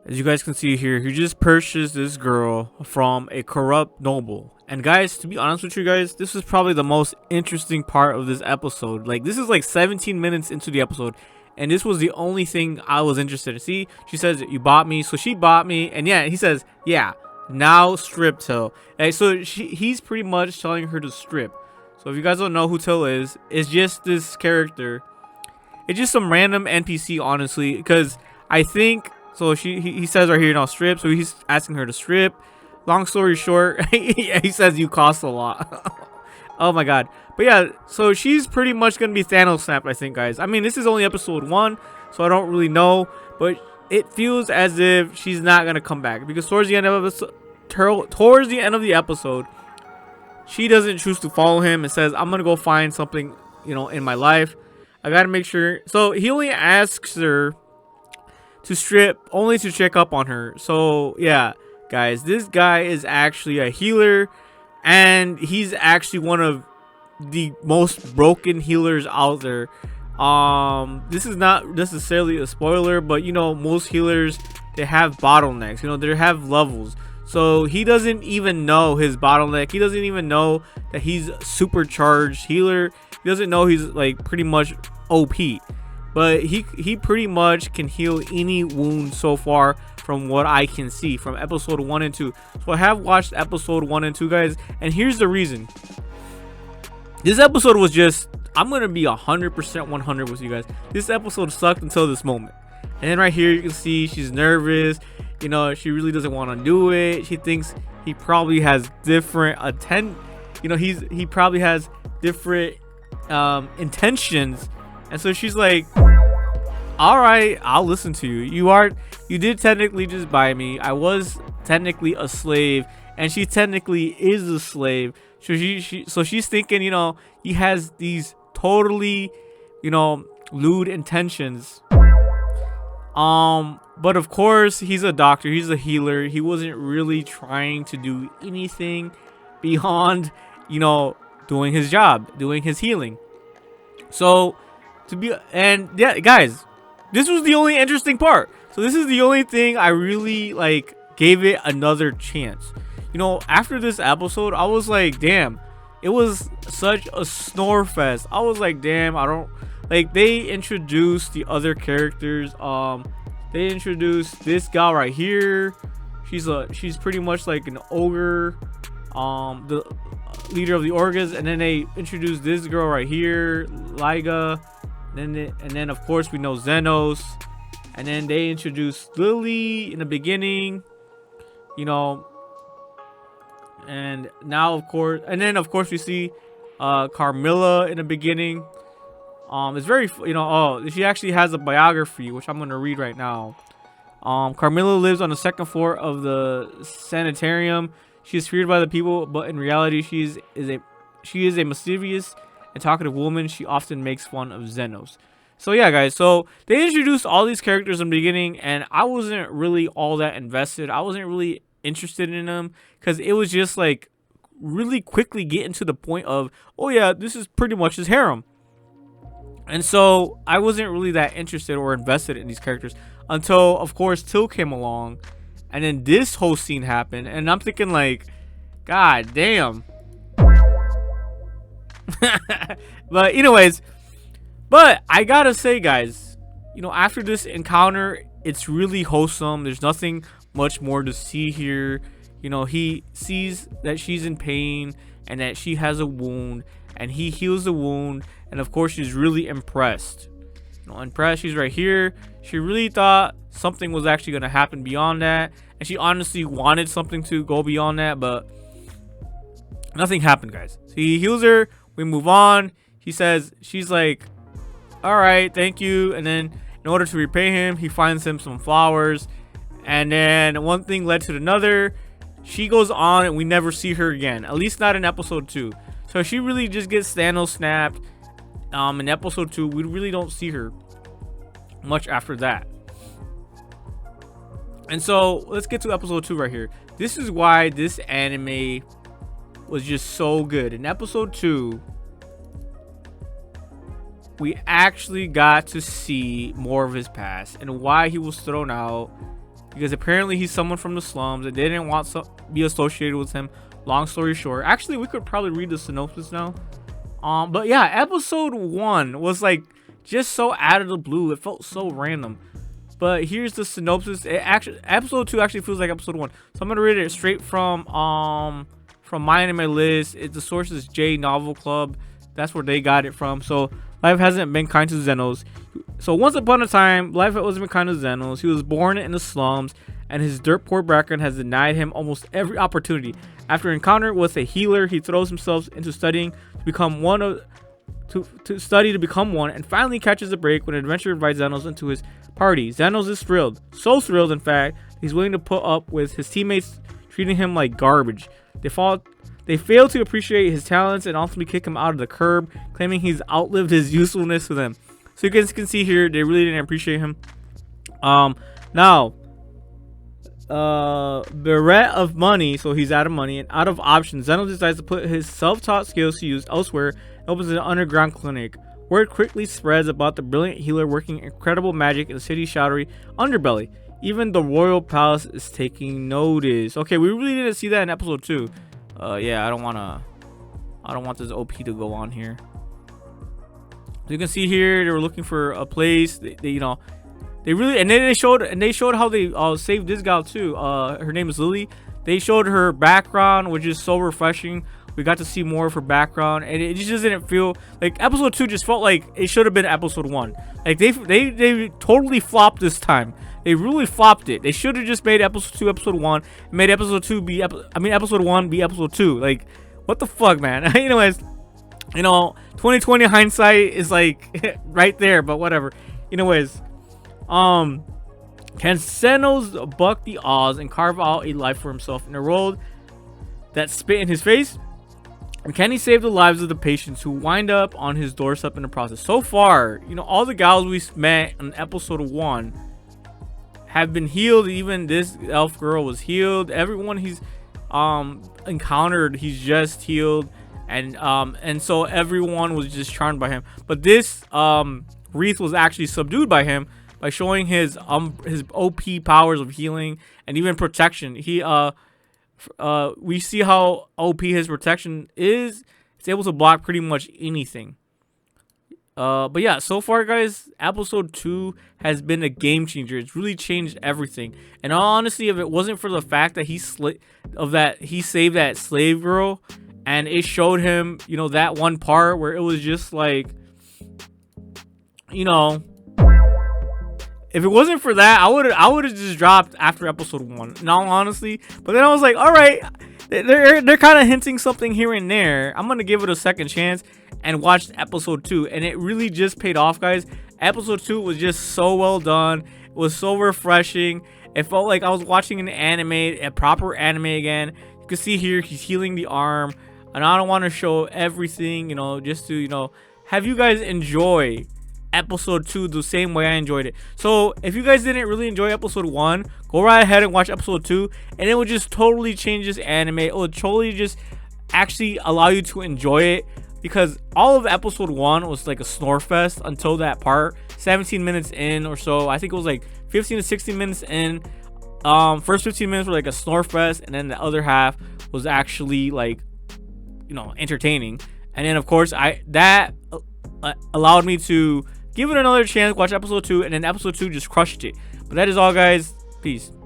As you guys can see here, he just purchased this girl from a corrupt noble. And guys, to be honest with you guys, this was probably the most interesting part of this episode. Like, this is like 17 minutes into the episode, and this was the only thing I was interested in. See, she says, you bought me. So she bought me, and yeah, he says, yeah, now strip Till. Like, so he's pretty much telling her to strip. So if you guys don't know who Till is, it's just this character. It's just some random NPC, honestly, because I think, so he says right here, now strip, so he's asking her to strip. Long story short, he says you cost a lot. Oh my god. But yeah, so she's pretty much gonna be Thanos snapped, I think, guys. I mean, this is only episode 1, so I don't really know, but it feels as if she's not gonna come back, because towards the end of the episode, she doesn't choose to follow him and says, I'm gonna go find something, you know, in my life. I gotta make sure. So he only asks her to strip only to check up on her. So yeah, guys, this guy is actually a healer, and he's actually one of the most broken healers out there. This is not necessarily a spoiler, but you know, most healers, they have bottlenecks, you know, they have levels. So he doesn't even know his bottleneck. He doesn't even know that he's a supercharged healer. He doesn't know he's like pretty much OP, but he pretty much can heal any wound so far, from what I can see from episode 1 and 2. So I have watched episode 1 and 2, guys, and here's the reason. This episode was just, I'm gonna be 100% 100 with you guys. This episode sucked until this moment. And then right here you can see she's nervous. You know, she really doesn't want to do it. She thinks he probably has different he probably has different intentions. And so she's like, all right, I'll listen to you. You did technically just buy me. I was technically a slave, and she technically is a slave. So she's thinking, you know, he has these totally, you know, lewd intentions. But of course, he's a doctor, he's a healer. He wasn't really trying to do anything beyond, you know, doing his job, doing his healing. So yeah, guys, this was the only interesting part. So this is the only thing I really like gave it another chance. You know, after this episode, I was like, damn, it was such a snore fest. I was like, damn, I don't like, they introduced the other characters. They introduced this gal right here. She's pretty much like an ogre, the leader of the Orgas. And then they introduced this girl right here, Liga. And then of course we know Xenos. And then they introduced Lily in the beginning, you know. And now of course, and then of course we see Carmilla in the beginning. It's very, you know, oh, she actually has a biography, which I'm gonna read right now. Carmilla lives on the 2nd floor of the sanitarium. She is feared by the people, but in reality, she is a mischievous and talkative woman. She often makes fun of Xenos. So yeah, guys, so they introduced all these characters in the beginning, and I wasn't really all that invested. I wasn't really interested in them, because it was just like really quickly getting to the point of, oh yeah, this is pretty much his harem. And so I wasn't really that interested or invested in these characters until, of course, Till came along, and then this whole scene happened, and I'm thinking like, god damn. But anyways, but I gotta say, guys, you know, after this encounter, it's really wholesome. There's nothing much more to see here. You know, he sees that she's in pain and that she has a wound, and he heals the wound. And of course, she's really impressed. You know, impressed. She's right here. She really thought something was actually going to happen beyond that. And she honestly wanted something to go beyond that. But nothing happened, guys. So he heals her. We move on. He says, she's like, all right, thank you. And then in order to repay him, he finds him some flowers. And then one thing led to another. She goes on and we never see her again. At least not in episode 2. So she really just gets Thanos snapped. In episode 2, we really don't see her much after that. And so let's get to episode 2 right here. This is why this anime was just so good. In episode 2, we actually got to see more of his past and why he was thrown out, because apparently he's someone from the slums and they didn't want to be associated with him. Long story short, actually we could probably read the synopsis now. But yeah, episode 1 was like just so out of the blue. It felt so random. But here's the synopsis. Episode 2 actually feels like episode 1. So I'm gonna read it straight from my anime list. The source is J Novel Club. That's where they got it from. So life hasn't been kind to Zenos. So once upon a time, life hasn't been kind to Zenos. He was born in the slums, and his dirt poor background has denied him almost every opportunity. After encounter with a healer, he throws himself into studying to become one, and finally catches a break when an adventurer invites Zenos into his party. Zenos is thrilled, so thrilled in fact, he's willing to put up with his teammates treating him like garbage. They fail to appreciate his talents and ultimately kick him out of the curb, claiming he's outlived his usefulness to them. So you guys can see here, they really didn't appreciate him. Now, bereft of money, so he's out of money and out of options, Zenos decides to put his self-taught skills to use elsewhere and opens an underground clinic. Word quickly spreads about the brilliant healer working incredible magic in the city's shadowy underbelly. Even the royal palace is taking notice. Okay, we really didn't see that in episode 2. Yeah, I don't want this OP to go on here. So you can see here they were looking for a place. They really, and then they showed how they saved this gal too. Her name is Lily. They showed her background, which is so refreshing. We got to see more of her background, and it just didn't feel like episode 2 just felt like it should have been episode 1. Like they totally flopped this time. They really flopped it. They should have just made episode 2 episode 1, and made episode 2 be episode 1 be episode 2. Like, what the fuck, man? Anyways, 2020 hindsight is like right there, but whatever. Anyways, can Zenos buck the odds and carve out a life for himself in a world that spit in his face? And can he save the lives of the patients who wind up on his doorstep in the process? So far, all the gals we met in episode 1 have been healed. Even this elf girl was healed. Everyone he's encountered, he's just healed, and so everyone was just charmed by him. But this Wreath was actually subdued by him by showing his OP powers of healing and even protection. We see how OP his protection is. It's able to block pretty much anything. But yeah, so far guys, episode 2 has been a game changer. It's really changed everything. And honestly, if it wasn't for the fact that he saved that slave girl, and it showed him, that one part where it was just like, if it wasn't for that, I would have just dropped after episode 1. No, honestly. But then I was like, all right, they're kind of hinting something here and there. I'm gonna give it a second chance and watch episode 2, and it really just paid off, guys. Episode 2 was just so well done. It was so refreshing. It felt like I was watching an anime, a proper anime again. You can see here he's healing the arm, and I don't want to show everything, just to have you guys enjoy episode 2 the same way I enjoyed it. So if you guys didn't really enjoy episode 1, go right ahead and watch episode 2, and it will just totally change this anime. It will totally just actually allow you to enjoy it, because all of episode 1 was like a snore fest until that part. 17 minutes in or so, I think it was like 15 to 16 minutes in. First 15 minutes were like a snore fest, and then the other half was actually like entertaining. And then of course that allowed me to give it another chance, watch episode 2, and then episode 2 just crushed it. But that is all, guys. Peace.